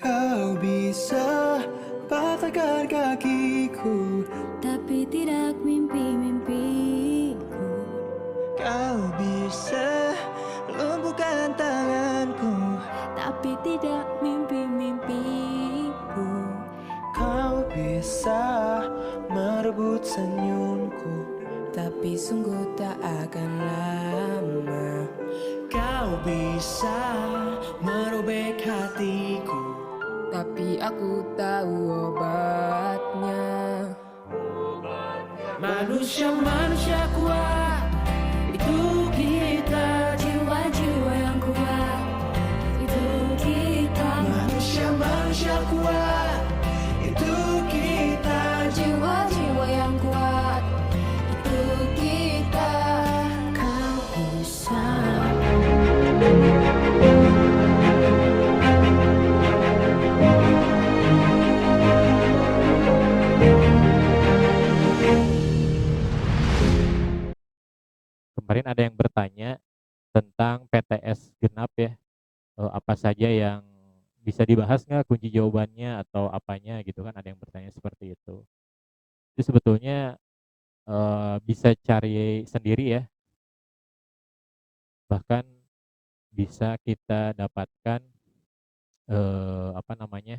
Kau bisa patahkan kakiku, tapi tidak mimpi-mimpiku. kau bisa lumpuhkan tanganku, Tapi tidak mimpi-mimpiku. kau bisa merebut senyumku, Tapi sungguh tak akan lama. kau bisa merobek hatiku. Tapi aku tahu obatnya. Manusia-manusia kuat, itu kita. Jiwa-jiwa yang kuat, itu kita. Manusia-manusia kuat, itu kita. Jiwa-jiwa yang kuat, itu kita. Kau bisa. Kemarin ada yang bertanya tentang PTS genap ya, apa saja yang bisa dibahas nggak kunci jawabannya atau apanya gitu kan, ada yang bertanya seperti itu. Itu sebetulnya bisa cari sendiri ya, bahkan bisa kita dapatkan apa namanya,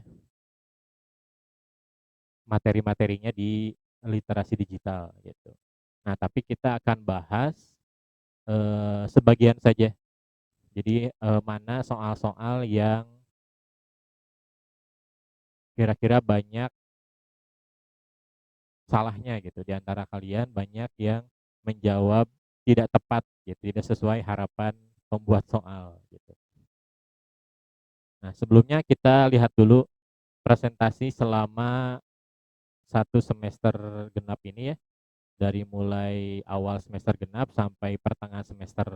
materi-materinya di literasi digital gitu. Nah, tapi kita akan bahas sebagian saja. Jadi mana soal-soal yang kira-kira banyak salahnya gitu, di antara kalian banyak yang menjawab tidak tepat gitu, tidak sesuai harapan pembuat soal gitu. Nah, sebelumnya kita lihat dulu presentasi selama satu semester genap ini ya, dari mulai awal semester genap sampai pertengahan semester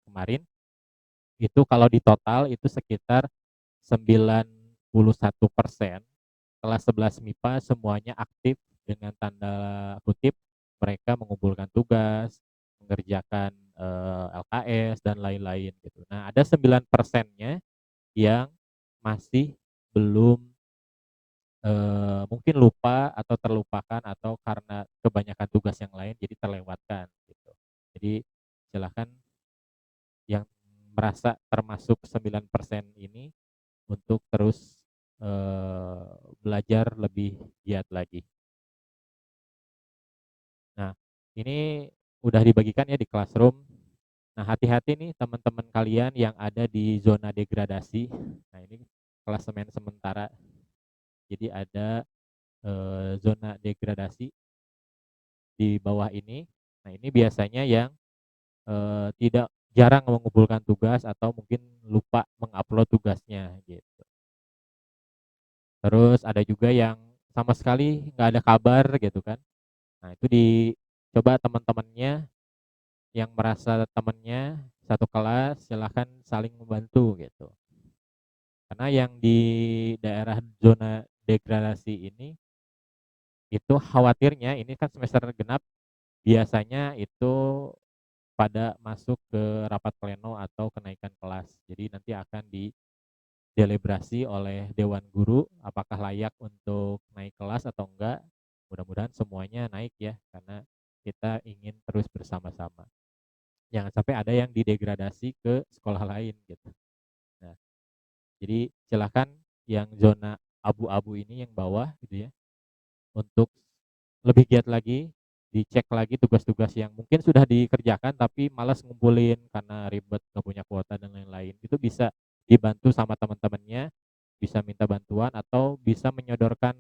kemarin. Itu kalau di total itu sekitar 91% kelas 11 MIPA semuanya aktif dengan tanda kutip mereka mengumpulkan tugas, mengerjakan LKS dan lain-lain gitu. Nah, ada 9%-nya yang masih belum mungkin lupa atau terlupakan atau karena kebanyakan tugas yang lain jadi terlewatkan gitu. Jadi silahkan yang merasa termasuk 9% ini untuk terus belajar lebih giat lagi. Nah, ini udah dibagikan ya di Classroom. Nah, hati-hati nih teman-teman kalian yang ada di zona degradasi. Nah, ini klasemen sementara. Jadi ada zona degradasi di bawah ini. Nah, ini biasanya yang tidak jarang mengumpulkan tugas atau mungkin lupa mengupload tugasnya gitu. Terus ada juga yang sama sekali nggak ada kabar gitu kan. Nah, itu dicoba teman-temannya yang merasa temannya satu kelas silahkan saling membantu gitu. Karena yang di daerah zona degradasi ini itu khawatirnya ini kan semester genap biasanya itu pada masuk ke rapat pleno atau kenaikan kelas. Jadi nanti akan dideliberasi oleh dewan guru apakah layak untuk naik kelas atau enggak. Mudah-mudahan semuanya naik ya karena kita ingin terus bersama-sama. Jangan sampai ada yang didegradasi ke sekolah lain gitu. Nah, jadi silahkan yang zona abu-abu ini yang bawah gitu ya, untuk lebih giat lagi, dicek lagi tugas-tugas yang mungkin sudah dikerjakan tapi malas ngumpulin karena ribet nggak punya kuota dan lain-lain. Itu bisa dibantu sama teman-temannya, bisa minta bantuan atau bisa menyodorkan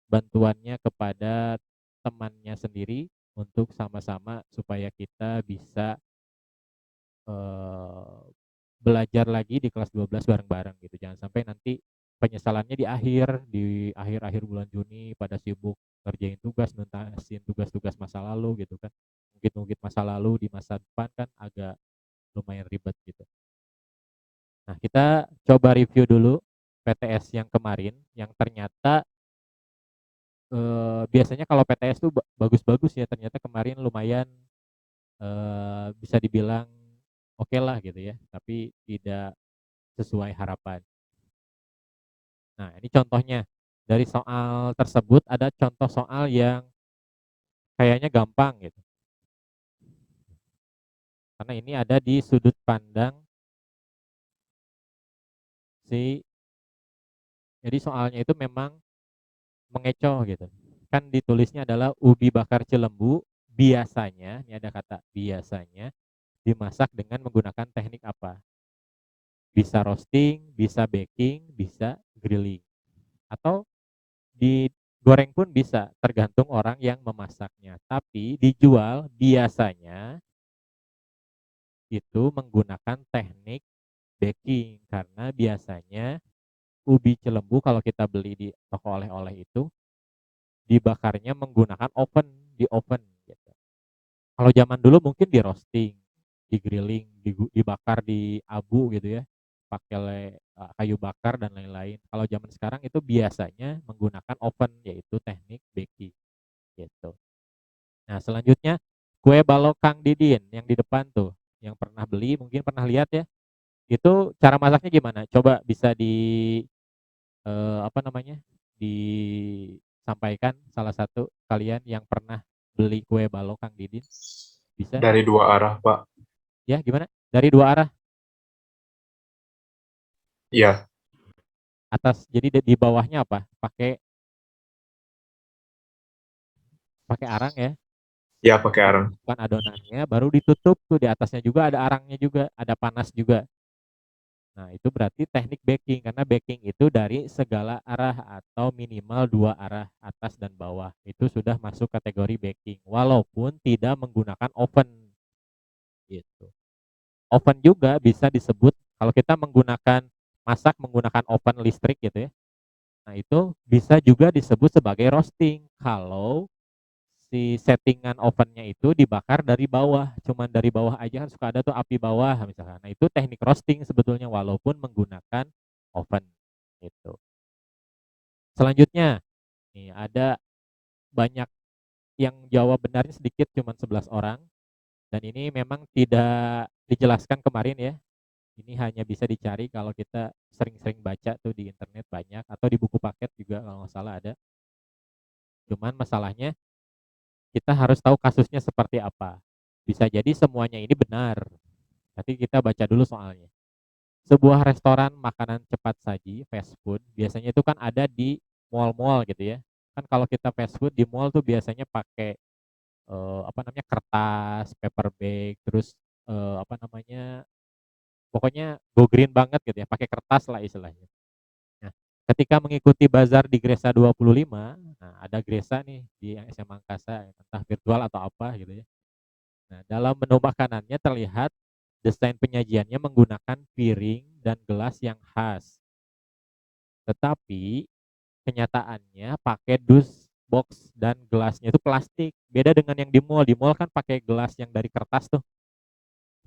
bantuannya kepada temannya sendiri untuk sama-sama supaya kita bisa eh, belajar lagi di kelas 12 bareng-bareng gitu. Jangan sampai nanti penyesalannya di akhir-akhir bulan Juni pada sibuk ngerjain tugas, nuntasin tugas-tugas masa lalu gitu kan. Mungkin masa lalu di masa depan kan agak lumayan ribet gitu. Nah, kita coba review dulu PTS yang kemarin yang ternyata biasanya kalau PTS tuh bagus-bagus ya, ternyata kemarin lumayan bisa dibilang oke lah gitu ya, tapi tidak sesuai harapan. Nah, ini contohnya. Dari soal tersebut ada contoh soal yang kayaknya gampang gitu. Karena ini ada di sudut pandang si jadi soalnya itu memang mengecoh gitu. Kan ditulisnya adalah ubi bakar Cilembu biasanya, ini ada kata biasanya dimasak dengan menggunakan teknik apa? Bisa roasting, bisa baking, bisa grilling. Atau digoreng pun bisa, tergantung orang yang memasaknya. Tapi dijual biasanya itu menggunakan teknik baking karena biasanya ubi Cilembu kalau kita beli di toko oleh-oleh itu dibakarnya menggunakan oven, di oven gitu. Kalau zaman dulu mungkin di roasting, di grilling, dibakar di abu gitu ya, pakai kayu bakar dan lain-lain. Kalau zaman sekarang itu biasanya menggunakan oven yaitu teknik baking gitu. Nah, selanjutnya kue balok Kang Didin yang di depan tuh, yang pernah beli mungkin pernah lihat ya. Itu cara masaknya gimana? Coba bisa apa namanya? Disampaikan salah satu kalian yang pernah beli kue balok Kang Didin. Bisa? Dari dua arah, Pak. Ya, gimana? Dari dua arah Iya, atas. Jadi di bawahnya apa? Pakai pakai arang ya. iya pakai arang. Bukan adonannya, baru ditutup tuh di atasnya juga ada arangnya juga, ada panas juga. Nah, itu berarti teknik baking karena baking itu dari segala arah atau minimal dua arah atas dan bawah. Itu sudah masuk kategori baking walaupun tidak menggunakan oven gitu. Oven juga bisa disebut kalau kita menggunakan masak menggunakan oven listrik gitu ya. Nah, itu bisa juga disebut sebagai roasting kalau si settingan ovennya itu dibakar dari bawah, cuman dari bawah aja kan suka ada tuh api bawah misalkan. Nah, itu teknik roasting sebetulnya walaupun menggunakan oven gitu. Selanjutnya, nih ada banyak yang jawab benarnya sedikit cuman 11 orang dan ini memang tidak dijelaskan kemarin ya. Ini hanya bisa dicari kalau kita sering-sering baca tuh di internet banyak atau di buku paket juga kalau nggak salah ada. Cuman masalahnya kita harus tahu kasusnya seperti apa. Bisa jadi semuanya ini benar. Nanti kita baca dulu soalnya. Sebuah restoran makanan cepat saji, fast food, biasanya itu kan ada di mall-mall gitu ya. Kan kalau kita fast food di mall tuh biasanya pakai apa namanya kertas, paper bag, terus apa namanya pokoknya go green banget gitu ya, pakai kertas lah istilahnya. Nah, ketika mengikuti bazar di Gresa 25, nah ada Gresa nih di SMA Angkasa, entah virtual atau apa gitu ya. Nah, dalam menu makanannya terlihat desain penyajiannya menggunakan piring dan gelas yang khas. Tetapi kenyataannya pakai dus box dan gelasnya itu plastik. Beda dengan yang di mall. Di mall kan pakai gelas yang dari kertas tuh.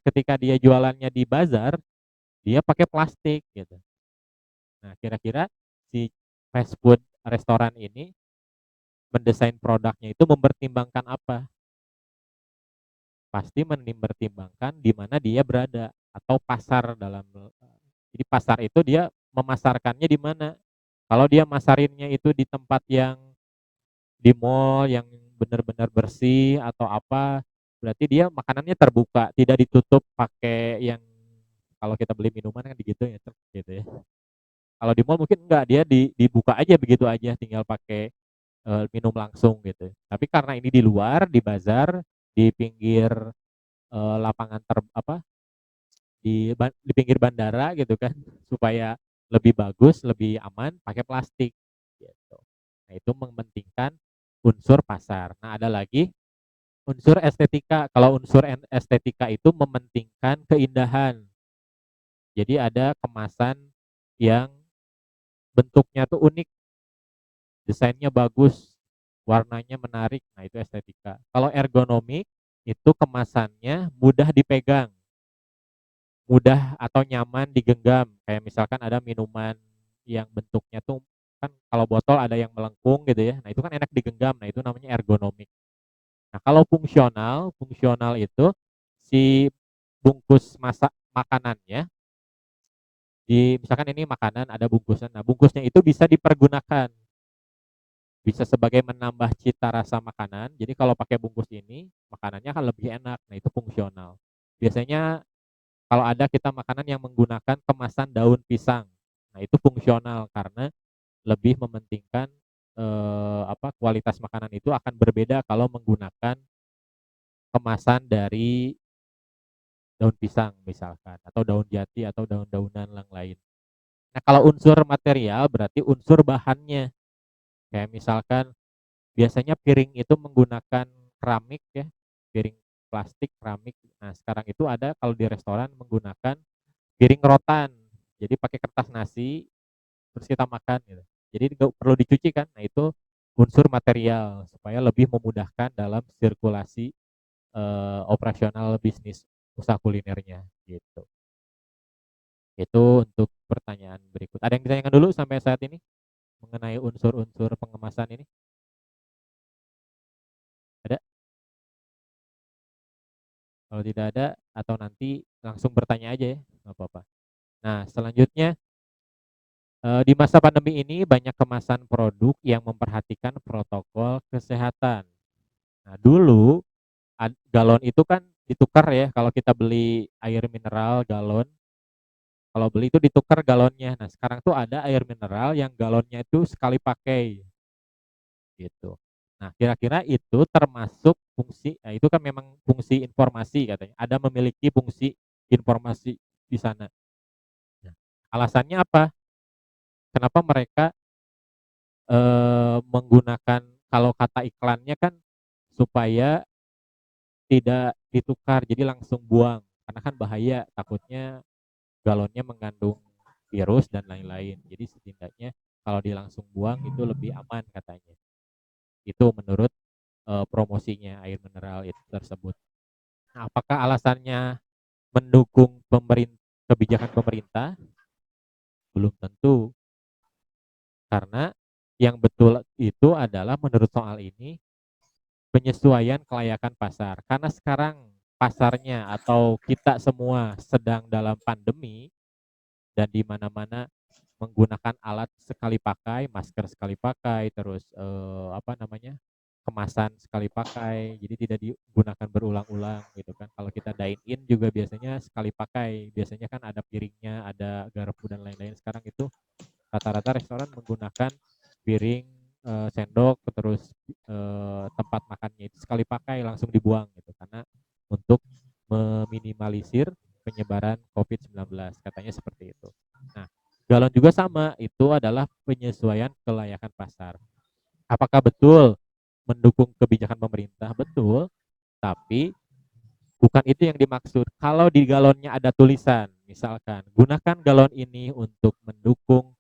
Ketika dia jualannya di bazar, dia pakai plastik gitu. Nah, kira-kira si fast food restoran ini mendesain produknya itu mempertimbangkan apa? Pasti mempertimbangkan di mana dia berada atau pasar dalam jadi pasar itu dia memasarkannya di mana. Kalau dia masarinnya itu di tempat yang di mall yang benar-benar bersih atau apa, berarti dia makanannya terbuka, tidak ditutup pakai yang kalau kita beli minuman kan gitu ya, gitu ya. Kalau di mall mungkin enggak, dia dibuka aja begitu aja, tinggal pakai minum langsung gitu. Tapi karena ini di luar, di bazar, di pinggir lapangan apa di pinggir bandara gitu kan supaya lebih bagus, lebih aman pakai plastik gitu. Nah, itu mementingkan unsur pasar. Nah, ada lagi unsur estetika. Kalau unsur estetika itu mementingkan keindahan. Jadi ada kemasan yang bentuknya tuh unik, desainnya bagus, warnanya menarik. Nah, itu estetika. Kalau ergonomik itu kemasannya mudah dipegang, mudah atau nyaman digenggam. Kayak misalkan ada minuman yang bentuknya tuh kan kalau botol ada yang melengkung gitu ya. Nah, itu kan enak digenggam. Nah, itu namanya ergonomik. Nah, kalau fungsional, fungsional itu si bungkus makanannya Misalkan ini makanan ada bungkusan. Nah, bungkusnya itu bisa dipergunakan. Bisa sebagai menambah cita rasa makanan. Jadi kalau pakai bungkus ini, makanannya akan lebih enak. Nah, itu fungsional. Biasanya kalau ada kita makanan yang menggunakan kemasan daun pisang. Nah, itu fungsional karena lebih mementingkan kualitas makanan itu akan berbeda kalau menggunakan kemasan dari daun pisang misalkan atau daun jati atau daun-daunan yang lain. Nah, kalau unsur material berarti unsur bahannya. Kayak misalkan biasanya piring itu menggunakan keramik ya, piring plastik keramik. Nah, sekarang itu ada kalau di restoran menggunakan piring rotan. Jadi pakai kertas nasi terus kita makan gitu. Jadi nggak perlu dicuci kan. Nah, itu unsur material supaya lebih memudahkan dalam sirkulasi operasional bisnis usaha kulinernya gitu. Itu untuk pertanyaan berikut. Ada yang ditanyakan dulu sampai saat ini mengenai unsur-unsur pengemasan ini? Ada? Kalau tidak ada atau nanti langsung bertanya aja ya, nggak apa-apa. Nah, selanjutnya di masa pandemi ini banyak kemasan produk yang memperhatikan protokol kesehatan. Nah, dulu galon itu kan ditukar ya kalau kita beli air mineral galon. Kalau beli itu ditukar galonnya. Nah, sekarang tuh ada air mineral yang galonnya itu sekali pakai gitu. Nah, kira-kira itu termasuk fungsi, nah itu kan memang fungsi informasi katanya. Ada memiliki fungsi informasi di sana. Nah, alasannya apa? Kenapa mereka menggunakan kalau kata iklannya kan supaya tidak ditukar, jadi langsung buang. Karena kan bahaya, takutnya galonnya mengandung virus dan lain-lain. Jadi setidaknya kalau dia langsung buang itu lebih aman katanya. Itu menurut promosinya air mineral itu tersebut. Nah, apakah alasannya mendukung kebijakan pemerintah? Belum tentu. Karena yang betul itu adalah menurut soal ini penyesuaian kelayakan pasar. Karena sekarang pasarnya atau kita semua sedang dalam pandemi dan di mana-mana menggunakan alat sekali pakai, masker sekali pakai, terus kemasan sekali pakai, jadi tidak digunakan berulang-ulang gitu kan. Kalau kita dine in juga biasanya sekali pakai, biasanya kan ada piringnya, ada garpu dan lain-lain. Sekarang itu rata-rata restoran menggunakan piring, sendok, terus tempat makannya itu sekali pakai langsung dibuang gitu karena untuk meminimalisir penyebaran COVID-19 katanya seperti itu. Nah, galon juga sama, itu adalah penyesuaian kelayakan pasar. Apakah betul mendukung kebijakan pemerintah? Betul, tapi bukan itu yang dimaksud. Kalau di galonnya ada tulisan, misalkan gunakan galon ini untuk mendukung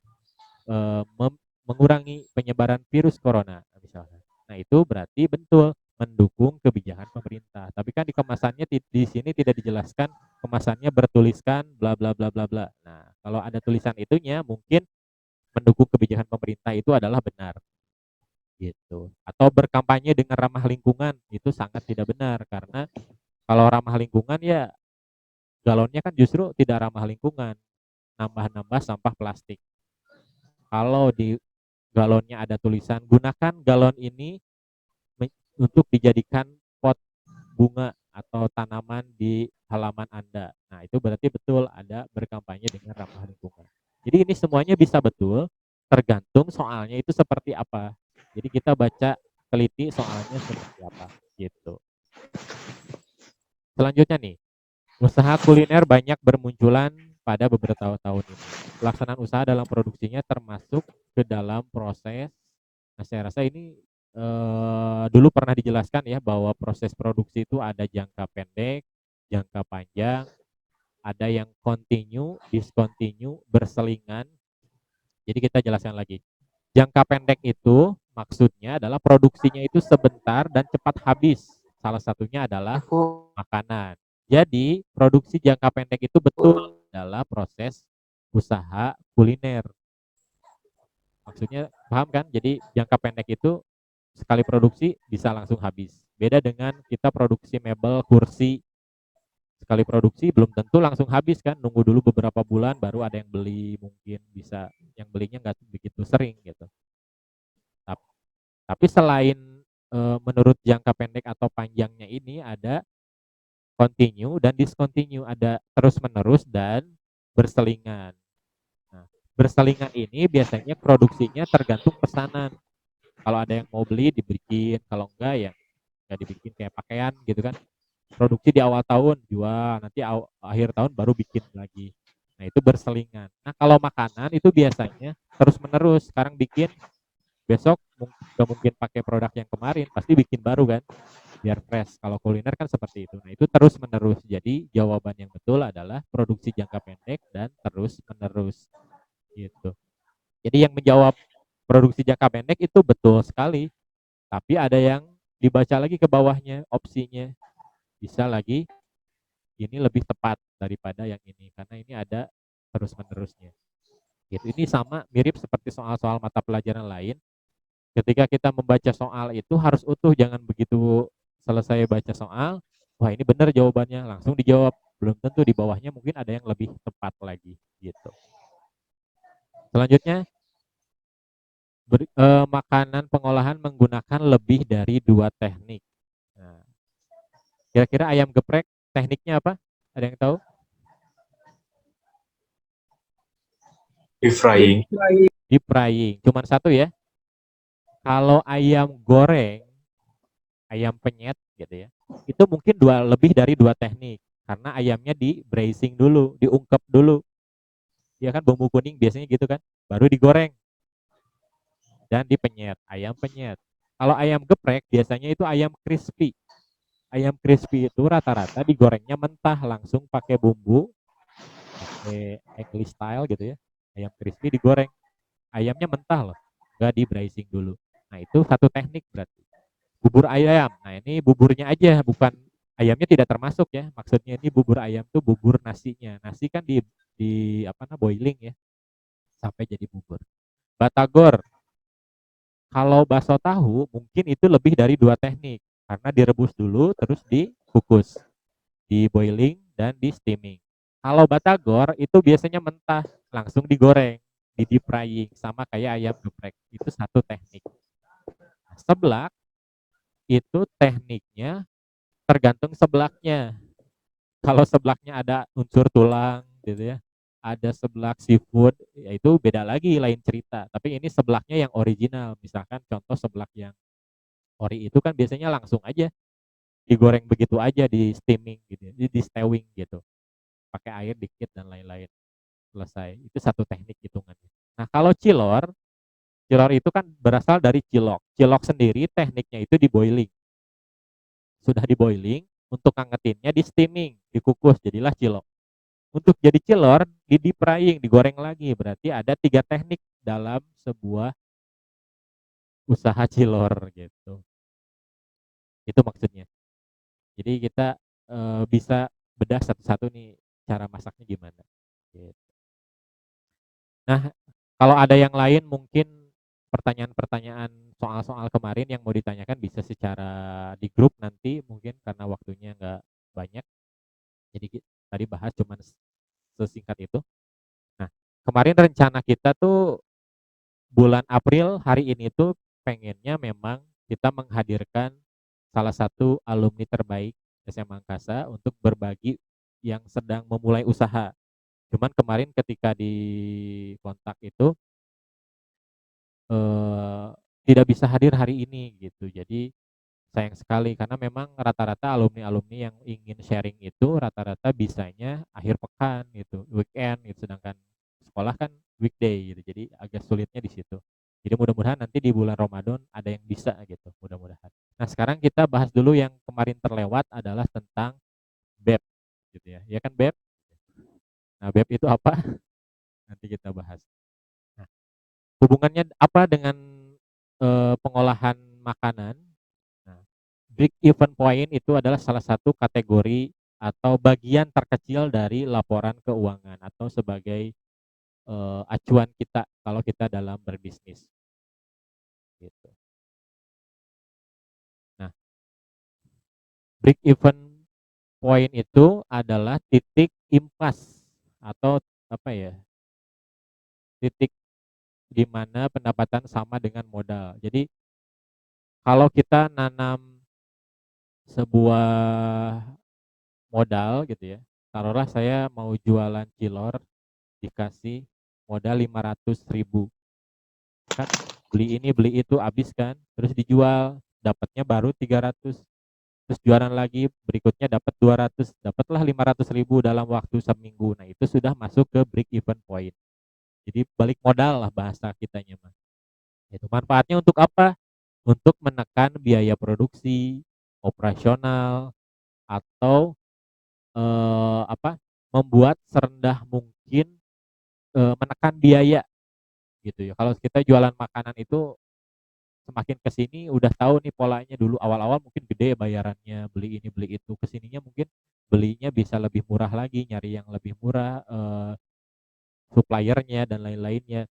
mengurangi penyebaran virus corona misalkan. Nah, itu berarti betul mendukung kebijakan pemerintah. Tapi kan di kemasannya di sini tidak dijelaskan kemasannya bertuliskan bla bla bla bla bla. Nah, kalau ada tulisan itunya mungkin mendukung kebijakan pemerintah itu adalah benar gitu. Atau berkampanye dengan ramah lingkungan itu sangat tidak benar karena kalau ramah lingkungan ya galonnya kan justru tidak ramah lingkungan, nambah-nambah sampah plastik. Kalau di galonnya ada tulisan gunakan galon ini untuk dijadikan pot bunga atau tanaman di halaman Anda. Nah, itu berarti betul ada berkampanye dengan ramah lingkungan. Jadi ini semuanya bisa betul, tergantung soalnya itu seperti apa. Jadi kita baca teliti soalnya seperti apa gitu. Selanjutnya nih, usaha kuliner banyak bermunculan pada beberapa tahun ini. Pelaksanaan usaha dalam produksinya termasuk ke dalam proses. Nah, saya rasa ini dulu pernah dijelaskan ya bahwa proses produksi itu ada jangka pendek, jangka panjang, ada yang continue, discontinue, berselingan. Jadi kita jelaskan lagi. Jangka pendek itu maksudnya adalah produksinya itu sebentar dan cepat habis. Salah satunya adalah makanan. Jadi produksi jangka pendek itu betul adalah proses usaha kuliner. Maksudnya paham kan? Jadi jangka pendek itu sekali produksi bisa langsung habis. Beda dengan kita produksi mebel, kursi, Sekali produksi belum tentu langsung habis kan, nunggu dulu beberapa bulan baru ada yang beli, mungkin bisa yang belinya nggak begitu sering gitu. Tap- Tapi selain menurut jangka pendek atau panjangnya ini ada continue dan discontinue, ada terus-menerus dan berselingan. Nah, berselingan ini biasanya produksinya tergantung pesanan. Kalau ada yang mau beli dibikin, kalau enggak ya nggak dibikin, kayak pakaian gitu kan. Produksi di awal tahun jual, nanti akhir tahun baru bikin lagi. Nah, itu berselingan. Nah, kalau makanan itu biasanya terus-menerus. Sekarang bikin, besok nggak mungkin pakai produk yang kemarin, pasti bikin baru kan, biar fresh. Kalau kuliner kan seperti itu. Nah, itu terus-menerus. Jadi, jawaban yang betul adalah produksi jangka pendek dan terus-menerus gitu. Jadi yang menjawab produksi jangka pendek itu betul sekali. Tapi ada yang dibaca lagi ke bawahnya, opsinya. Bisa lagi ini lebih tepat daripada yang ini karena ini ada terus-menerusnya. Gitu. Ini sama mirip seperti soal-soal mata pelajaran lain. Ketika kita membaca soal itu harus utuh, jangan begitu selesai baca soal, wah ini benar jawabannya, langsung dijawab. Belum tentu di bawahnya mungkin ada yang lebih tepat lagi gitu. Selanjutnya makanan pengolahan menggunakan lebih dari 2 teknik. Nah, kira-kira ayam geprek tekniknya apa? Ada yang tahu? Deep frying. Deep frying. Cuman satu ya. Kalau ayam goreng, ayam penyet gitu ya, itu mungkin lebih dari 2 teknik. Karena ayamnya di braising dulu, diungkep dulu. Ya kan bumbu kuning biasanya gitu kan, baru digoreng dan dipenyet, ayam penyet. Kalau ayam geprek biasanya itu ayam crispy. Ayam crispy itu rata-rata digorengnya mentah langsung pakai bumbu, pakai English style gitu ya. Ayam crispy digoreng, ayamnya mentah loh, nggak di braising dulu. Nah itu satu teknik berarti. Bubur ayam, nah ini buburnya aja, bukan ayamnya tidak termasuk ya. Maksudnya ini bubur ayam tuh bubur nasinya. Nasi kan di apa namanya boiling ya sampai jadi bubur. Batagor, kalau bakso tahu mungkin itu lebih dari 2 teknik karena direbus dulu terus dikukus, di boiling dan di steaming. Kalau batagor itu biasanya mentah, langsung digoreng, di deep frying sama kayak ayam geprek. Itu satu teknik. Nah, seblak itu tekniknya tergantung seblaknya. Kalau seblaknya ada unsur tulang gitu ya, ada seblak seafood, ya itu beda lagi, lain cerita. Tapi ini seblaknya yang original. Misalkan contoh seblak yang ori itu kan biasanya langsung aja digoreng begitu aja, di steaming gitu, di stewing gitu, pakai air dikit dan lain-lain, selesai. Itu satu teknik hitungannya. Nah kalau cilor, cilor itu kan berasal dari cilok. Cilok sendiri tekniknya itu di boiling. Sudah di boiling, untuk ngangetinnya di steaming, dikukus, jadilah cilok. Untuk jadi cilor, di deep frying, digoreng lagi. Berarti ada 3 teknik dalam sebuah usaha cilor gitu. Itu maksudnya. Jadi kita bisa bedah satu-satu nih cara masaknya gimana. Gitu. Nah, kalau ada yang lain mungkin pertanyaan-pertanyaan soal-soal kemarin yang mau ditanyakan bisa secara di grup nanti mungkin karena waktunya nggak banyak. Jadi tadi bahas cuman sesingkat itu. Nah, kemarin rencana kita tuh bulan April hari ini tuh pengennya memang kita menghadirkan salah satu alumni terbaik SMA Angkasa untuk berbagi yang sedang memulai usaha. Cuman kemarin ketika di kontak itu eh, tidak bisa hadir hari ini gitu. Jadi sayang sekali karena memang rata-rata alumni-alumni yang ingin sharing itu rata-rata bisanya akhir pekan gitu, weekend gitu, sedangkan sekolah kan weekday gitu. Jadi agak sulitnya di situ. Jadi mudah-mudahan nanti di bulan Ramadan ada yang bisa gitu, mudah-mudahan. Nah, sekarang kita bahas dulu yang kemarin terlewat adalah tentang BEP gitu ya. Ya kan BEP? Nah, BEP itu apa? Nanti kita bahas. Nah, hubungannya apa dengan pengolahan makanan? Nah, break even point itu adalah salah satu kategori atau bagian terkecil dari laporan keuangan atau sebagai acuan kita kalau kita dalam berbisnis. Gitu. Nah, break even Poin itu adalah titik impas atau apa ya, titik di mana pendapatan sama dengan modal. Jadi kalau kita nanam sebuah modal gitu ya, taruhlah saya mau jualan cilor dikasih modal 500.000, kan beli ini beli itu habis kan, terus dijual dapatnya baru 300, terus jualan lagi berikutnya dapat 200, dapatlah 500.000 dalam waktu seminggu. Nah itu sudah masuk ke break even point. Jadi balik modal lah bahasa kitanya mah. Itu manfaatnya untuk apa? Untuk menekan biaya produksi, operasional, atau apa? Membuat serendah mungkin menekan biaya gitu ya. Kalau kita jualan makanan itu semakin ke sini udah tahu nih polanya, dulu awal-awal mungkin gede bayarannya, beli ini beli itu, kesininya mungkin belinya bisa lebih murah lagi, nyari yang lebih murah, suppliernya dan lain-lainnya,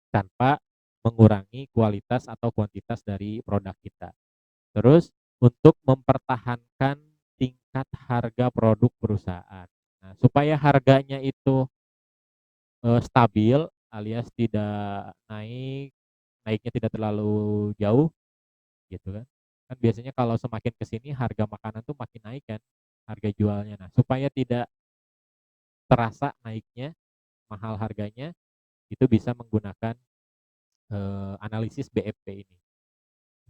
tanpa mengurangi kualitas atau kuantitas dari produk kita. Terus untuk mempertahankan tingkat harga produk perusahaan. Nah, supaya harganya itu stabil alias tidak naiknya tidak terlalu jauh gitu kan. Kan biasanya kalau semakin ke sini harga makanan tuh makin naik kan, harga jualnya. Nah, supaya tidak terasa naiknya, mahal harganya, itu bisa menggunakan analisis BFP ini.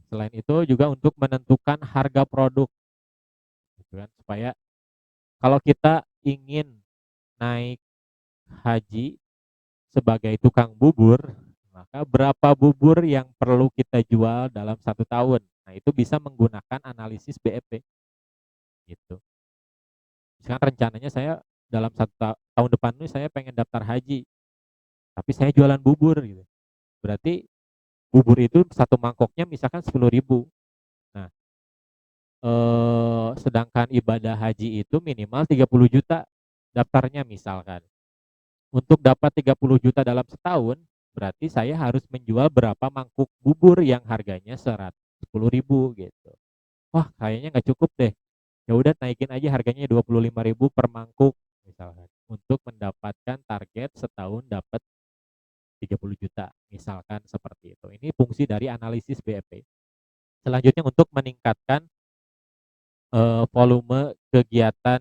Selain itu juga untuk menentukan harga produk gitu kan, supaya kalau kita ingin naik haji sebagai tukang bubur, maka berapa bubur yang perlu kita jual dalam 1 tahun. Nah, itu bisa menggunakan analisis BFP gitu. Misalkan rencananya saya dalam 1 tahun depan ini saya pengen daftar haji, tapi saya jualan bubur gitu. Berarti bubur itu satu mangkoknya misalkan 10.000. Nah, sedangkan ibadah haji itu minimal 30 juta daftarnya misalkan. Untuk dapat 30 juta dalam setahun, berarti saya harus menjual berapa mangkuk bubur yang harganya 10.000 gitu. Wah, kayaknya nggak cukup deh. Ya udah naikin aja harganya 25.000 per mangkuk misalkan. Untuk mendapatkan target setahun dapat 30 juta misalkan seperti itu. Ini fungsi dari analisis BEP. Selanjutnya untuk meningkatkan volume kegiatan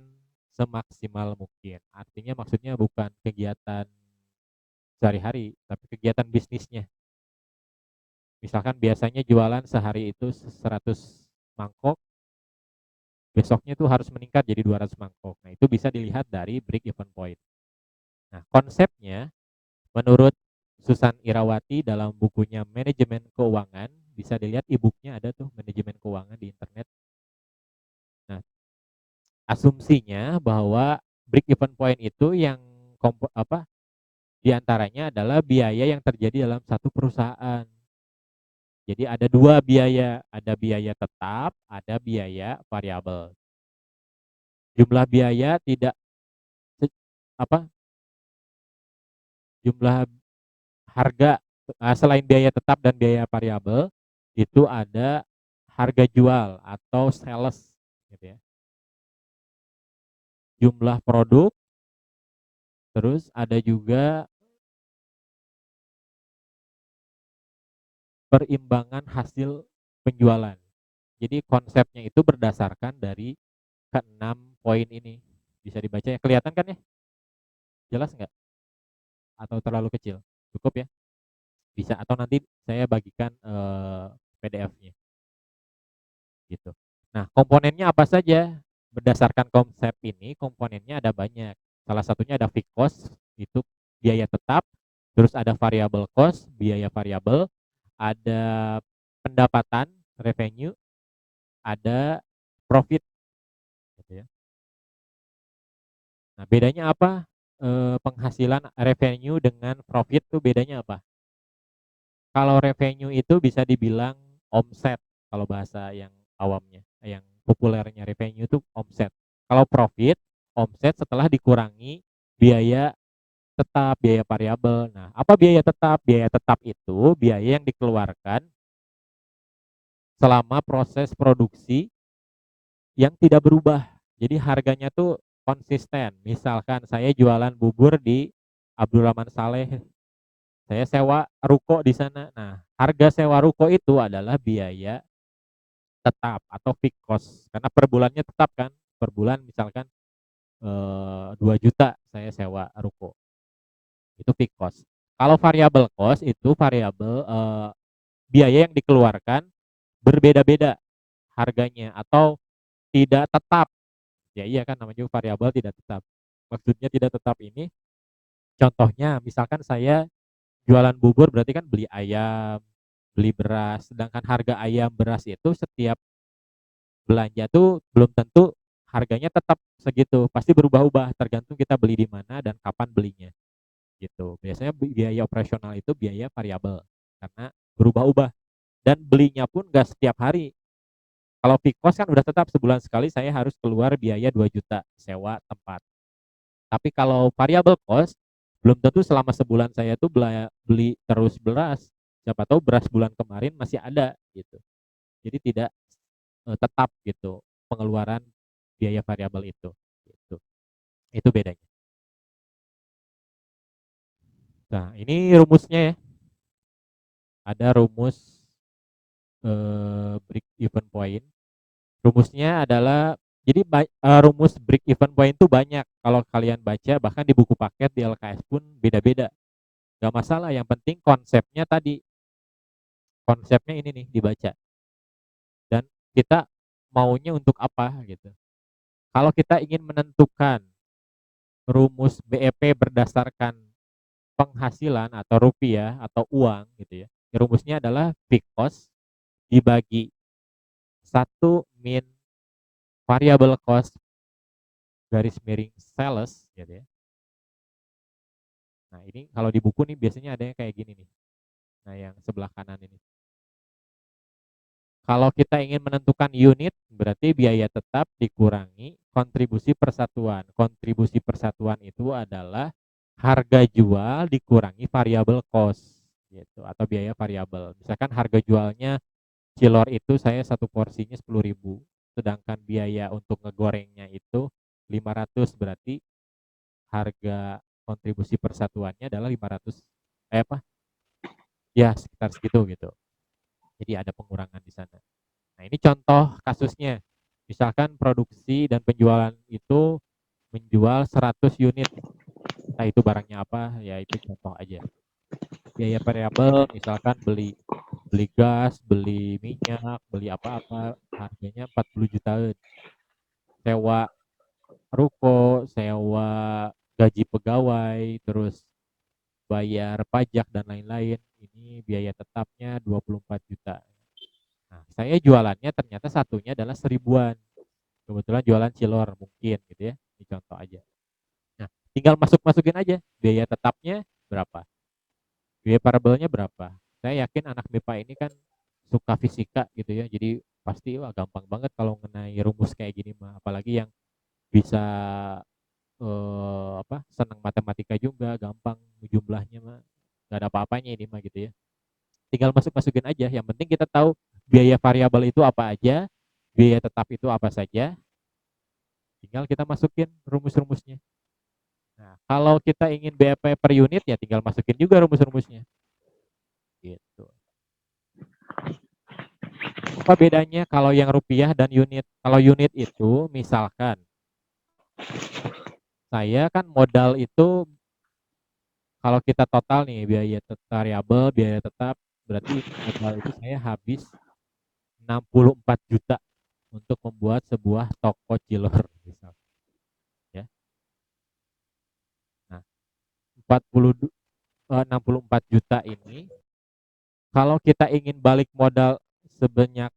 semaksimal mungkin. Artinya maksudnya bukan kegiatan sehari-hari, tapi kegiatan bisnisnya. Misalkan biasanya jualan sehari itu 100 mangkok, besoknya tuh harus meningkat jadi 200 mangkok. Nah, itu bisa dilihat dari break even point. Nah, konsepnya menurut Susan Irawati dalam bukunya Manajemen Keuangan, bisa dilihat e-booknya ada tuh, Manajemen Keuangan di internet. Nah, asumsinya bahwa break even point itu yang diantaranya adalah biaya yang terjadi dalam satu perusahaan. Jadi ada dua biaya, ada biaya tetap, ada biaya variabel. Jumlah biaya tidak apa? Jumlah harga selain biaya tetap dan biaya variabel itu ada harga jual atau sales gitu ya. Jumlah produk, terus ada juga perimbangan hasil penjualan. Jadi konsepnya itu berdasarkan dari ke-6 poin ini. Bisa dibaca ya, kelihatan kan ya? Jelas nggak? Atau terlalu kecil? Cukup ya? Bisa, atau nanti saya bagikan PDF-nya gitu. Nah, komponennya apa saja? Berdasarkan konsep ini, komponennya ada banyak. Salah satunya ada fixed cost, itu biaya tetap, terus ada variable cost, biaya variabel, ada pendapatan, revenue, ada profit gitu ya. Nah, bedanya apa? Penghasilan revenue dengan profit tuh bedanya apa? Kalau revenue itu bisa dibilang omset kalau bahasa yang awamnya, yang populernya revenue itu omset. Kalau profit, omset setelah dikurangi biaya tetap, biaya variabel. Nah, apa biaya tetap? Biaya tetap itu biaya yang dikeluarkan selama proses produksi yang tidak berubah. Jadi harganya tuh konsisten. Misalkan saya jualan bubur di Abdurrahman Saleh, saya sewa ruko di sana. Nah, harga sewa ruko itu adalah biaya tetap atau fixed cost karena per bulannya tetap kan. Per bulan misalkan 2 juta saya sewa ruko. Itu fixed cost. Kalau variable cost itu variabel biaya yang dikeluarkan berbeda-beda harganya atau tidak tetap. Ya iya kan namanya juga variabel tidak tetap. Maksudnya tidak tetap ini contohnya misalkan saya jualan bubur berarti kan beli ayam, beli beras, sedangkan harga ayam beras itu setiap belanja tuh belum tentu harganya tetap segitu, pasti berubah-ubah tergantung kita beli di mana dan kapan belinya gitu. Biasanya biaya operasional itu biaya variabel karena berubah-ubah dan belinya pun gak setiap hari. Kalau fixed cost kan udah tetap sebulan sekali saya harus keluar biaya 2 juta sewa tempat. Tapi kalau variable cost belum tentu selama sebulan saya tuh beli terus beras. Siapa tahu beras bulan kemarin masih ada gitu. Jadi tidak tetap gitu pengeluaran biaya variabel itu. Gitu. Itu bedanya. Nah, ini rumusnya ya. Ada rumus break even point. Rumusnya adalah jadi rumus break even point itu banyak. Kalau kalian baca bahkan di buku paket di LKS pun beda-beda. Gak masalah, yang penting konsepnya tadi. Konsepnya ini nih dibaca. Dan kita maunya untuk apa gitu. Kalau kita ingin menentukan rumus BEP berdasarkan penghasilan atau rupiah atau uang gitu ya. Rumusnya adalah fixed cost dibagi 1 min variable cost garis miring sales gitu ya. Nah, ini kalau di buku nih biasanya ada yang kayak gini nih. Nah, yang sebelah kanan ini. Kalau kita ingin menentukan unit, berarti biaya tetap dikurangi kontribusi persatuan. Kontribusi persatuan itu adalah harga jual dikurangi variable cost gitu atau biaya variabel. Misalkan harga jualnya cilor itu saya satu porsinya 10.000, sedangkan biaya untuk ngegorengnya itu 500, berarti harga kontribusi persatuannya adalah 500 apa? Ya, sekitar segitu gitu. Jadi ada pengurangan di sana. Nah, ini contoh kasusnya. Misalkan produksi dan penjualan itu menjual 100 unit. Entah itu barangnya apa, ya itu contoh aja. Biaya variabel misalkan beli beli gas, beli minyak, beli apa-apa, harganya 40 jutaan. Sewa ruko, sewa gaji pegawai, terus bayar pajak dan lain-lain. Ini biaya tetapnya 24 juta. Nah, saya jualannya ternyata satunya adalah 1.000-an. Kebetulan jualan cilor mungkin gitu ya. Ini contoh aja. Nah, tinggal masukin aja biaya tetapnya berapa. Biaya variabelnya berapa. Saya yakin anak MIPA ini kan suka fisika gitu ya. Jadi pasti wah gampang banget kalau mengenai rumus kayak gini mah. Apalagi yang bisa senang matematika juga, gampang jumlahnya mah. Gak ada apa-apanya ini mah gitu ya. Tinggal masukin aja. Yang penting kita tahu biaya variabel itu apa aja, biaya tetap itu apa saja. Tinggal kita masukin rumus-rumusnya. Nah, kalau kita ingin BEP per unit ya tinggal masukin juga rumus-rumusnya. Gitu. Apa bedanya kalau yang rupiah dan unit? Kalau unit itu misalkan saya kan modal itu kalau kita total nih biaya variabel, biaya tetap berarti modal itu saya habis 64 juta untuk membuat sebuah toko cilor misal. Ya. Nah, 64 juta ini kalau kita ingin balik modal sebanyak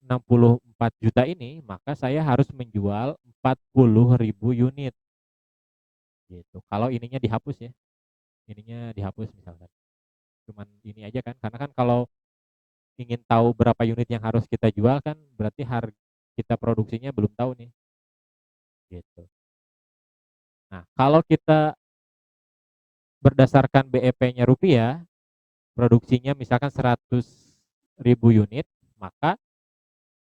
64 juta ini, maka saya harus menjual 40.000 unit. Gitu. Kalau ininya dihapus ya. Ininya dihapus misalkan. Cuman ini aja kan. Karena kan kalau ingin tahu berapa unit yang harus kita jual kan berarti harga kita produksinya belum tahu nih. Gitu. Nah, kalau kita berdasarkan BEP-nya rupiah, produksinya misalkan 100.000 unit, maka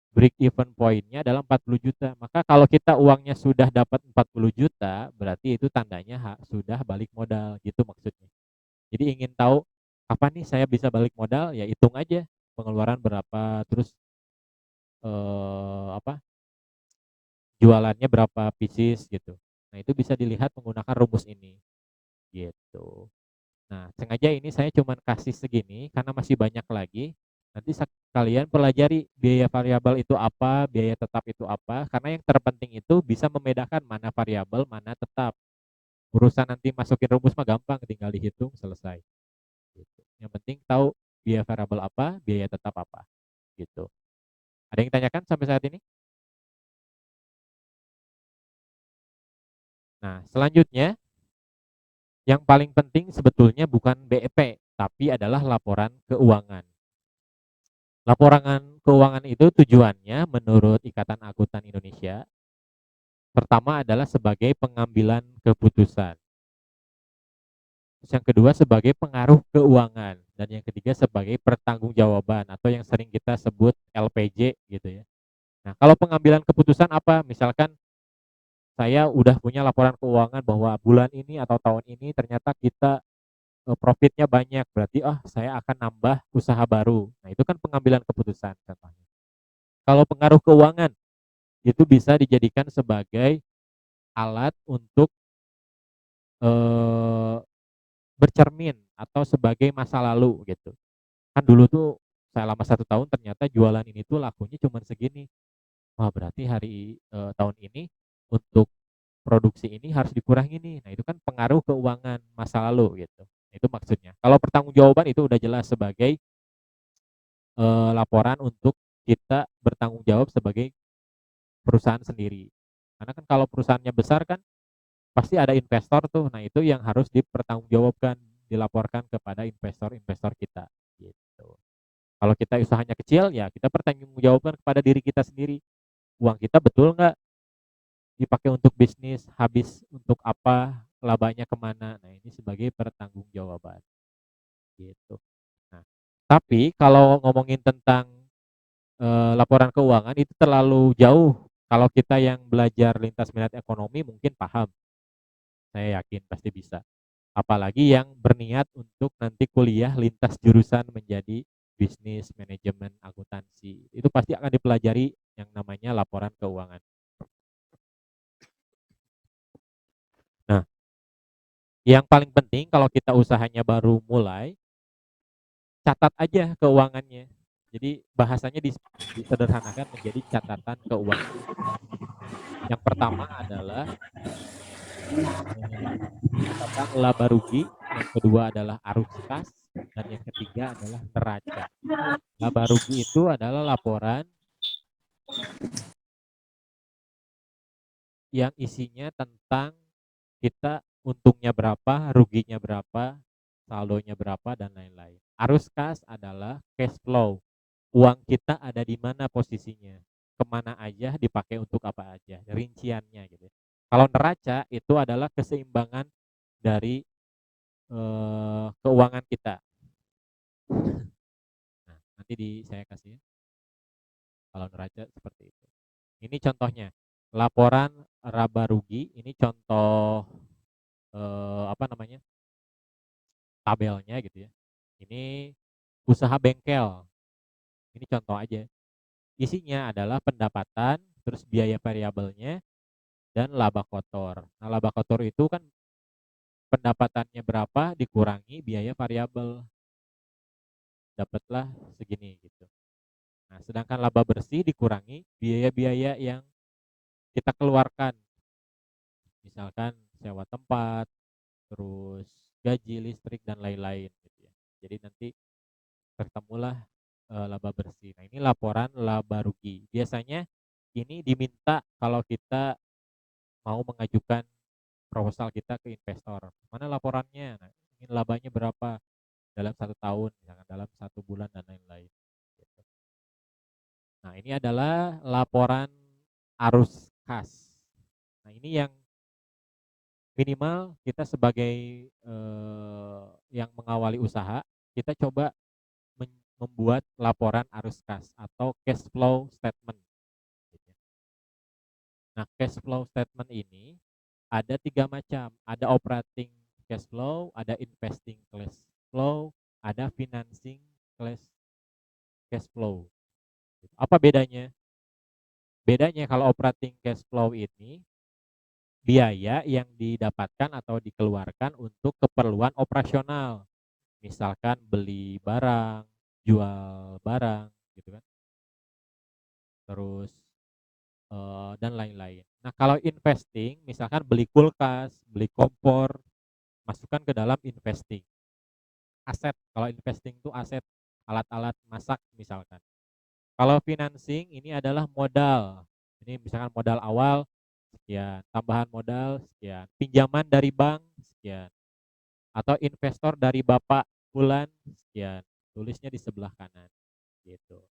break even point-nya adalah 40 juta. Maka kalau kita uangnya sudah dapat 40 juta, berarti itu tandanya sudah balik modal gitu maksudnya. Jadi ingin tahu kapan nih saya bisa balik modal, ya hitung aja pengeluaran berapa, terus apa, jualannya berapa pieces gitu. Nah, itu bisa dilihat menggunakan rumus ini gitu. Nah, sengaja ini saya cuman kasih segini karena masih banyak lagi. Nanti kalian pelajari biaya variabel itu apa, biaya tetap itu apa, karena yang terpenting itu bisa membedakan mana variabel, mana tetap. Urusan nanti masukin rumus mah gampang, tinggal dihitung selesai. Gitu. Yang penting tahu biaya variabel apa, biaya tetap apa. Gitu. Ada yang tanyakan sampai saat ini? Nah, selanjutnya yang paling penting sebetulnya bukan BEP, tapi adalah laporan keuangan. Laporan keuangan itu tujuannya menurut Ikatan Akuntan Indonesia, pertama adalah sebagai pengambilan keputusan. Terus yang kedua sebagai pengaruh keuangan. Dan yang ketiga sebagai pertanggungjawaban atau yang sering kita sebut LPJ gitu ya. Nah, kalau pengambilan keputusan apa? Misalkan saya udah punya laporan keuangan bahwa bulan ini atau tahun ini ternyata kita profitnya banyak, berarti saya akan nambah usaha baru. Nah, itu kan pengambilan keputusan contohnya. Kalau pengaruh keuangan itu bisa dijadikan sebagai alat untuk eh, bercermin atau sebagai masa lalu gitu. Kan dulu tuh selama 1 tahun ternyata jualan ini tuh lakunya cuma segini. Wah, berarti tahun ini untuk produksi ini harus dikurangi nih. Nah, itu kan pengaruh keuangan masa lalu gitu. Itu maksudnya. Kalau pertanggungjawaban itu udah jelas sebagai laporan untuk kita bertanggung jawab sebagai perusahaan sendiri. Karena kan kalau perusahaannya besar kan pasti ada investor tuh. Nah, itu yang harus dipertanggungjawabkan, dilaporkan kepada investor-investor kita gitu. Kalau kita usahanya kecil ya kita pertanggungjawabkan kepada diri kita sendiri. Uang kita betul nggak dipakai untuk bisnis, habis untuk apa, labanya kemana. Nah, ini sebagai pertanggungjawaban gitu. Nah, tapi kalau ngomongin tentang laporan keuangan itu terlalu jauh. Kalau kita yang belajar lintas minat ekonomi mungkin paham. Saya yakin pasti bisa. Apalagi yang berniat untuk nanti kuliah lintas jurusan menjadi bisnis, manajemen, akuntansi. Itu pasti akan dipelajari yang namanya laporan keuangan. Nah, yang paling penting kalau kita usahanya baru mulai, catat aja keuangannya. Jadi bahasanya disederhanakan menjadi catatan keuangan. Yang pertama adalah catatan laba rugi, yang kedua adalah arus kas, dan yang ketiga adalah neraca. Laba rugi itu adalah laporan yang isinya tentang kita untungnya berapa, ruginya berapa, saldonya berapa, dan lain-lain. Arus kas adalah cash flow. Uang kita ada di mana posisinya, kemana aja, dipakai untuk apa aja, rinciannya gitu. Kalau neraca itu adalah keseimbangan dari keuangan kita. Nah, nanti saya kasih ya. Kalau neraca seperti itu. Ini contohnya, laporan laba rugi, ini contoh apa namanya? Tabelnya gitu ya. Ini usaha bengkel. Ini contoh aja. Isinya adalah pendapatan, terus biaya variabelnya dan laba kotor. Nah, laba kotor itu kan pendapatannya berapa dikurangi biaya variabel. Dapatlah segini gitu. Nah, sedangkan laba bersih dikurangi biaya-biaya yang kita keluarkan. Misalkan sewa tempat, terus gaji, listrik, dan lain-lain gitu ya. Jadi nanti ketemulah laba bersih. Nah, ini laporan laba rugi. Biasanya ini diminta kalau kita mau mengajukan proposal kita ke investor. Mana laporannya? Nah, ini labanya berapa dalam 1 tahun, misalkan dalam 1 bulan, dan lain-lain. Gitu. Nah, ini adalah laporan arus kas. Nah, ini yang minimal kita sebagai yang mengawali usaha, kita coba membuat laporan arus kas atau cash flow statement. Nah, cash flow statement ini ada 3 macam. Ada operating cash flow, ada investing cash flow, ada financing cash flow. Apa bedanya? Bedanya kalau operating cash flow ini biaya yang didapatkan atau dikeluarkan untuk keperluan operasional. Misalkan beli barang, jual barang gitu kan. Terus dan lain-lain. Nah, kalau investing misalkan beli kulkas, beli kompor, masukkan ke dalam investing. Aset, kalau investing itu aset, alat-alat masak misalkan. Kalau financing ini adalah modal. Ini misalkan modal awal sekian, tambahan modal sekian, pinjaman dari bank sekian, atau investor dari Bapak bulan sekian. Tulisnya di sebelah kanan gitu.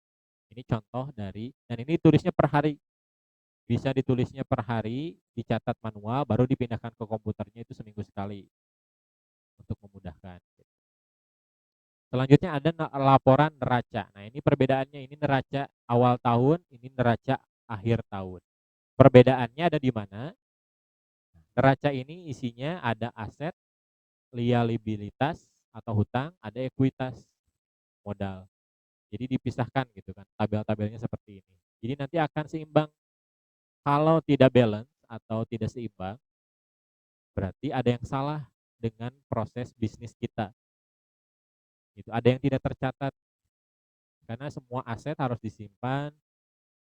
Ini contoh dari, dan ini tulisnya per hari. Bisa ditulisnya per hari, dicatat manual, baru dipindahkan ke komputernya itu seminggu sekali untuk memudahkan. Selanjutnya ada laporan neraca. Nah, ini perbedaannya, ini neraca awal tahun, ini neraca akhir tahun. Perbedaannya ada di mana? Neraca ini isinya ada aset, liabilitas atau hutang, ada ekuitas modal. Jadi dipisahkan gitu kan, tabel-tabelnya seperti ini. Jadi nanti akan seimbang. Kalau tidak balance atau tidak seimbang, berarti ada yang salah dengan proses bisnis kita. Itu ada yang tidak tercatat. Karena semua aset harus disimpan,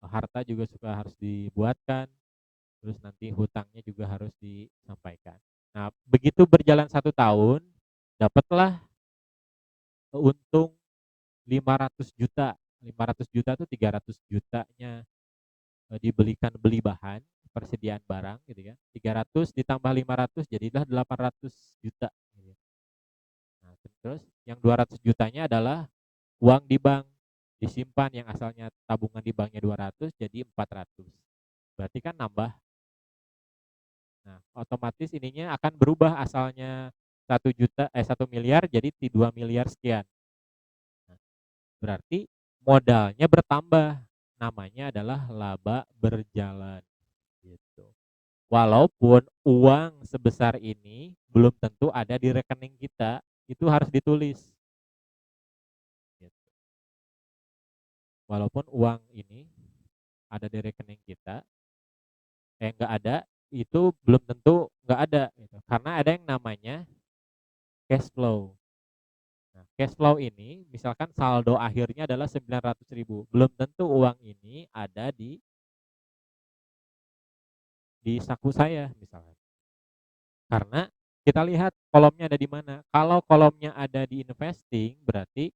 harta juga suka harus dibuatkan, terus nanti hutangnya juga harus disampaikan. Nah, begitu berjalan 1 tahun, dapatlah untung 500 juta. 500 juta itu 300 jutanya beli bahan, persediaan barang gitu ya. 300 ditambah 500 jadilah 800 juta. Gitu. Nah, terus yang 200 jutanya adalah uang di bank, disimpan yang asalnya tabungan di banknya 200 jadi 400. Berarti kan nambah. Nah, otomatis ininya akan berubah, asalnya 1 miliar jadi 2 miliar sekian. Nah, berarti modalnya bertambah. Namanya adalah laba berjalan gitu. Walaupun uang sebesar ini belum tentu ada di rekening kita, itu harus ditulis. Gitu. Walaupun uang ini ada di rekening kita, nggak ada, itu belum tentu nggak ada. Gitu. Karena ada yang namanya cash flow. Nah, cash flow ini misalkan saldo akhirnya adalah 900.000. Belum tentu uang ini ada di saku saya misalkan. Karena kita lihat kolomnya ada di mana. Kalau kolomnya ada di investing, berarti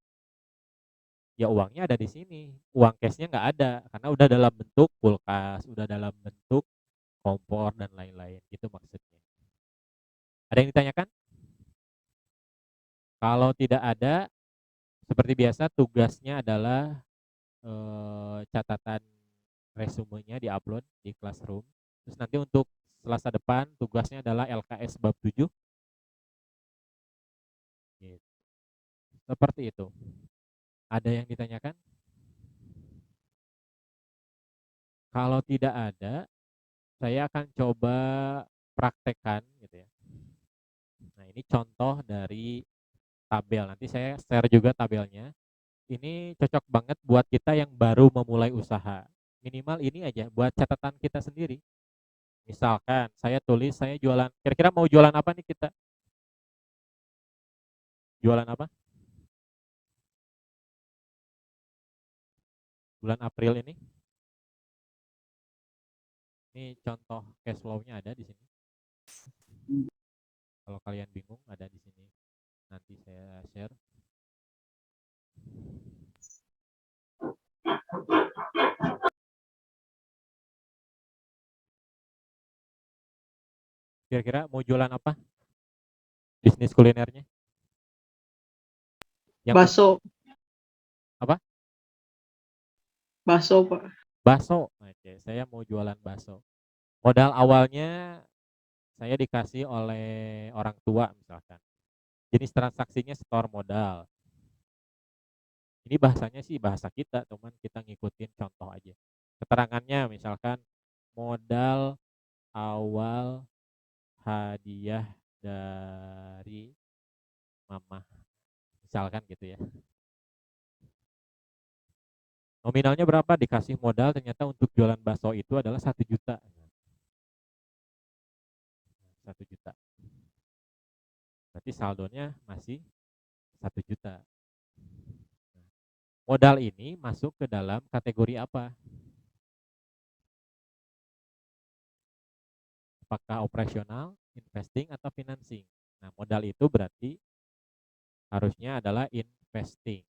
ya uangnya ada di sini. Uang cashnya nggak ada karena udah dalam bentuk kulkas, udah dalam bentuk kompor dan lain-lain. Gitu maksudnya. Ada yang ditanyakan? Kalau tidak ada, seperti biasa tugasnya adalah catatan resumenya diupload di Classroom. Terus nanti untuk Selasa depan tugasnya adalah LKS bab 7. Gitu. Seperti itu. Ada yang ditanyakan? Kalau tidak ada, saya akan coba praktekkan gitu ya. Nah, ini contoh dari tabel. Nanti saya share juga tabelnya. Ini cocok banget buat kita yang baru memulai usaha. Minimal ini aja buat catatan kita sendiri. Misalkan saya tulis saya jualan, kira-kira mau jualan apa nih kita? Jualan apa? Bulan April ini. Ini contoh cash flow-nya ada di sini. Kalau kalian bingung ada di sini. Nanti saya share. Kira-kira mau jualan apa? Bisnis kulinernya? Yang Bakso. Apa? Bakso, Pak. Bakso. Oke, saya mau jualan bakso. Modal awalnya saya dikasih oleh orang tua misalkan. Jenis transaksinya setor modal. Ini bahasanya sih bahasa kita, cuman kita ngikutin contoh aja. Keterangannya misalkan modal awal hadiah dari mama, misalkan gitu ya. Nominalnya berapa? Dikasih modal ternyata untuk jualan bakso itu adalah 1 juta. 1 juta. Berarti saldonya masih 1 juta. Modal ini masuk ke dalam kategori apa? Apakah operasional, investing, atau financing? Nah, modal itu berarti harusnya adalah investing.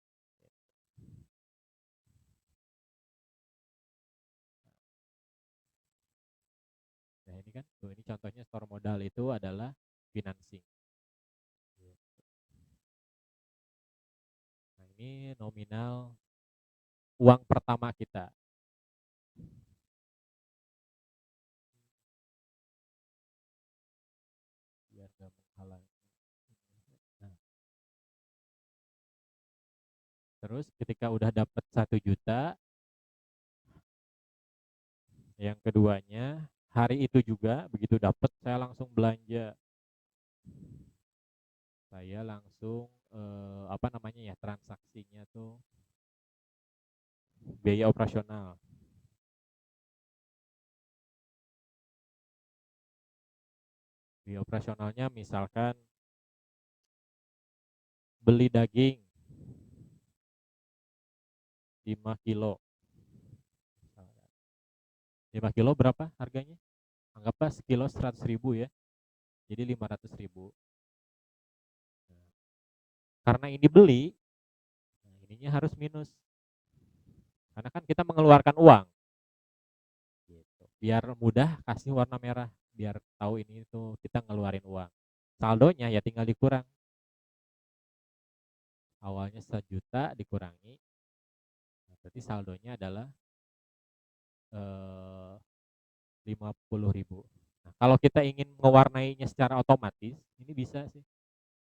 Nah, ini kan, tuh ini contohnya store modal itu adalah financing. Nah, ini nominal uang pertama kita. Biar nggak menghalangi. Nah, terus ketika udah dapat 1 juta, yang keduanya hari itu juga begitu dapat saya langsung belanja. Saya langsung apa namanya ya, transaksinya tuh biaya operasional. Biaya operasionalnya misalkan beli daging 5 kilo. 5 kilo berapa harganya? Anggaplah sekilo 100.000 ya. Jadi 500.000. Nah, karena ini beli, nah ininya harus minus. Karena kan kita mengeluarkan uang. Gitu. Biar mudah kasih warna merah, biar tahu ini tuh kita ngeluarin uang. Saldonya ya tinggal dikurang. Awalnya 1 juta dikurangi, nah, berarti saldonya adalah 50.000. Nah, kalau kita ingin mewarnainya secara otomatis, ini bisa sih.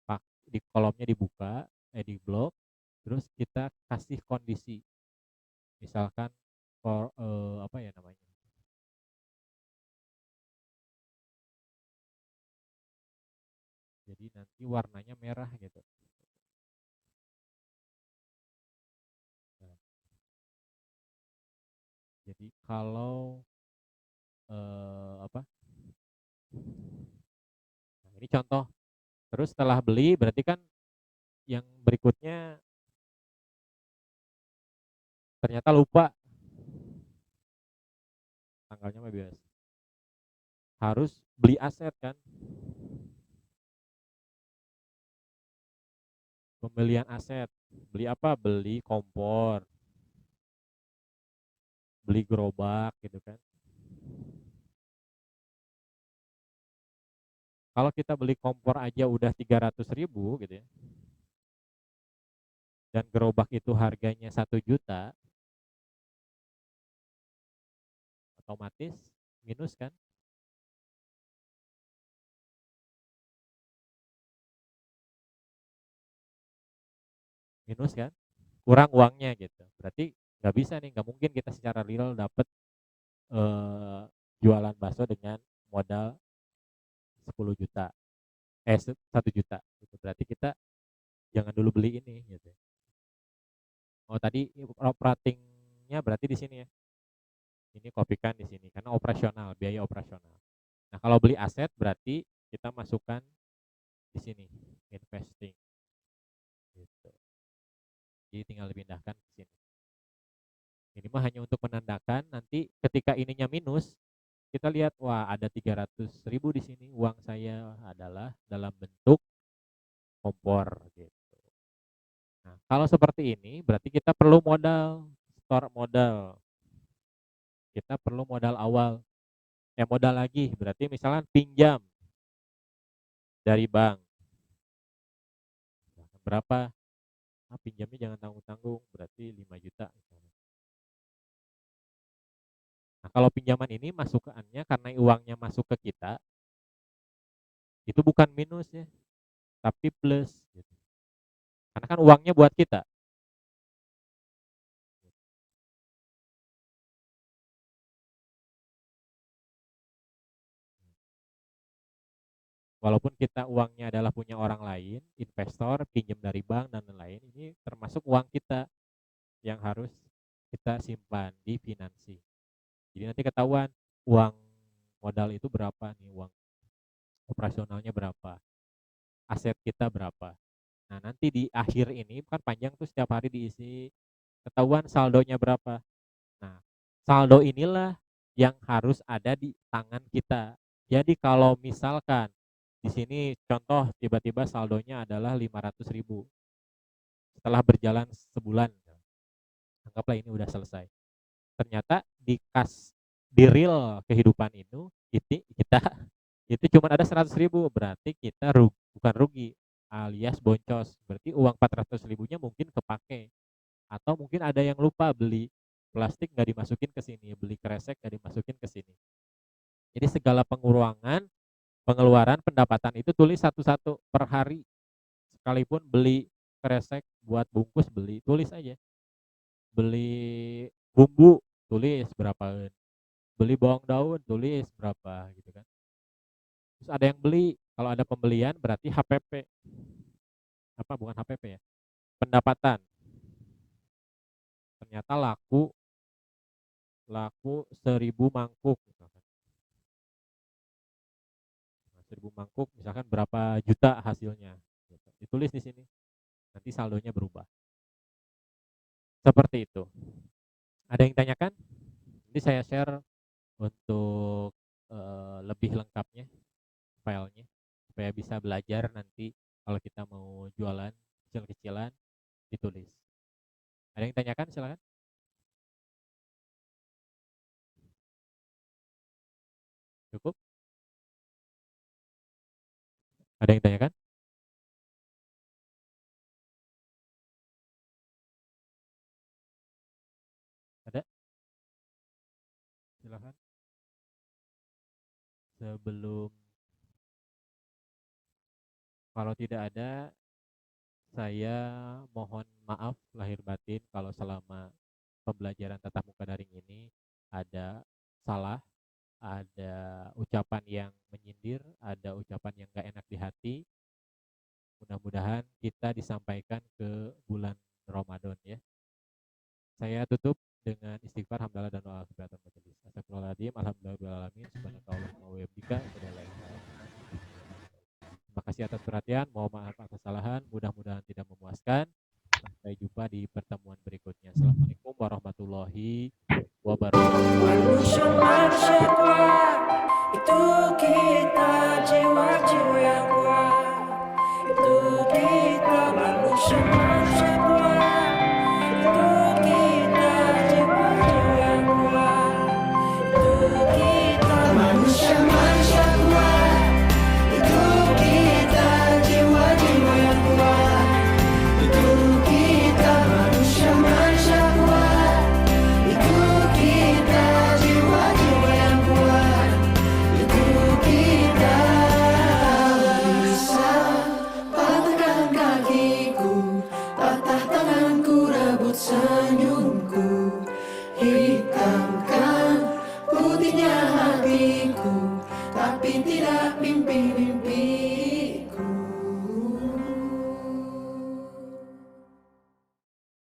Pak, di kolomnya dibuka, di blok, terus kita kasih kondisi. Misalkan for apa ya namanya? Jadi nanti warnanya merah gitu. Nah, jadi kalau apa? Nah, ini contoh. Terus setelah beli berarti kan yang berikutnya ternyata lupa tanggalnya mah biasa. Harus beli aset kan? Pembelian aset. Beli apa? Beli kompor. Beli gerobak gitu kan. Kalau kita beli kompor aja udah 300.000 gitu ya. Dan gerobak itu harganya 1 juta, otomatis minus kan? Minus kan? Kurang uangnya gitu. Berarti nggak bisa nih, nggak mungkin kita secara real dapat eh, jualan bakso dengan modal 10 juta. 1 juta. Gitu. Berarti kita jangan dulu beli ini gitu. Oh tadi operatingnya berarti di sini ya. Ini kopikan di sini karena operasional, biaya operasional. Nah, kalau beli aset berarti kita masukkan di sini investing. Gitu. Jadi tinggal dipindahkan ke sini. Ini mah hanya untuk menandakan nanti ketika ininya minus, kita lihat wah ada 300.000 di sini, uang saya adalah dalam bentuk kompor gitu. Nah, kalau seperti ini berarti kita perlu modal, store modal. Kita perlu modal awal. Modal lagi berarti misalkan pinjam dari bank. Berapa? Pinjamnya jangan tanggung-tanggung, berarti 5 juta. Nah, kalau pinjaman ini masukannya karena uangnya masuk ke kita, itu bukan minus ya, tapi plus. Gitu. Karena kan uangnya buat kita. Walaupun kita uangnya adalah punya orang lain, investor, pinjam dari bank dan lain-lain, ini termasuk uang kita yang harus kita simpan di finansi. Jadi nanti ketahuan uang modal itu berapa nih, uang operasionalnya berapa, aset kita berapa. Nah, nanti di akhir ini kan panjang tuh, setiap hari diisi, ketahuan saldonya berapa. Nah, saldo inilah yang harus ada di tangan kita. Jadi kalau misalkan di sini contoh tiba-tiba saldonya adalah 500.000 setelah berjalan sebulan, anggaplah ini udah selesai. Ternyata di real kehidupan itu kita itu cuma ada 100.000, berarti kita bukan rugi alias boncos. Berarti uang 400.000-nya mungkin kepake, atau mungkin ada yang lupa beli plastik nggak dimasukin ke sini, beli kresek nggak dimasukin ke sini. Jadi segala pengeluaran pendapatan itu tulis satu-satu per hari. Sekalipun beli kresek buat bungkus, tulis aja. Beli bumbu, tulis berapa. Beli bawang daun, tulis berapa gitu kan. Terus ada yang beli, kalau ada pembelian berarti HPP. Bukan HPP ya. Pendapatan. Ternyata laku 1.000 mangkuk misalkan. 1.000 mangkuk misalkan berapa juta hasilnya. Gitu. Ditulis di sini. Nanti saldonya berubah. Seperti itu. Ada yang tanyakan? Nanti saya share untuk lebih lengkapnya filenya, supaya bisa belajar nanti kalau kita mau jualan kecil-kecilan ditulis. Ada yang tanyakan? Silakan. Cukup? Ada yang tanyakan? Ada? Silakan. Kalau tidak ada, saya mohon maaf lahir batin kalau selama pembelajaran tatap muka daring ini ada salah, ada ucapan yang menyindir, ada ucapan yang gak enak di hati. Mudah-mudahan kita disampaikan ke bulan Ramadan ya. Saya tutup dengan istighfar, hamdalah dan doa keberatan majelis. Astagfirullahaladzim, alhamdulillahirobbilalamin, subhanakallahumma wa bihamdika, asyhadu an la ilaha illa anta. Terima kasih atas perhatian, mohon maaf atas kesalahan, mudah-mudahan tidak memuaskan. Sampai jumpa di pertemuan berikutnya. Assalamualaikum warahmatullahi wabarakatuh. Manusia kuat, itu kita, jiwa-jiwa yang kuat. Itu kita, manusia kuat. Itu kita, jiwa-jiwa yang kuat. Itu kita, manusia kuat. Itu kita, jiwa-jiwa yang kuat. Itu kita, manusia kuat. Itu kita, jiwa-jiwa yang kuat. Itu kita. Bisa patahkan kakiku, patah tanganku, rebut senyumku, hitamkan putihnya hatiku, tapi tidak mimpi.